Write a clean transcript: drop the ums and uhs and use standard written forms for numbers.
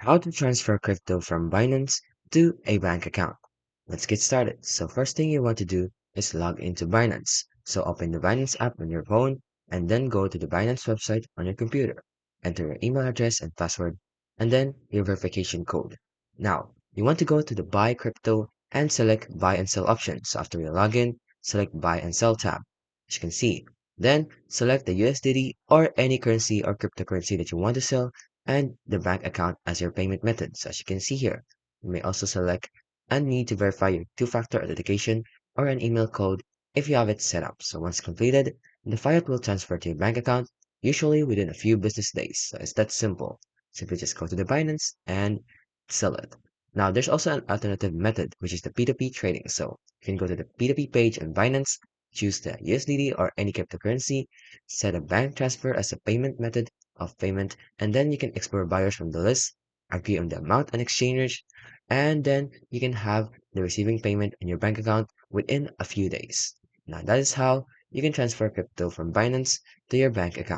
How to transfer crypto from Binance to a bank account. Let's get started. So first thing you want to do is log into Binance. So open the Binance app on your phone and then go to the Binance website on your computer. Enter your email address and password and then your verification code. Now, you want to go to the buy crypto and select buy and sell option. So after you log in, select buy and sell tab. As you can see, then select the USDT or any currency or cryptocurrency that you want to sell and the bank account as your payment method. So as you can see here, you may also select and need to verify your two-factor authentication or an email code if you have it set up. So once completed, the file will transfer to your bank account, usually within a few business days. So it's that simple. Simply just go to the Binance and sell it. Now there's also an alternative method, which is the P2P trading. So you can go to the P2P page on Binance, choose the USDT or any cryptocurrency, set a bank transfer as a payment method of payment, and then you can explore buyers from the list, agree on the amount and exchange, and then you can have the receiving payment in your bank account within a few days. Now that is how you can transfer crypto from Binance to your bank account.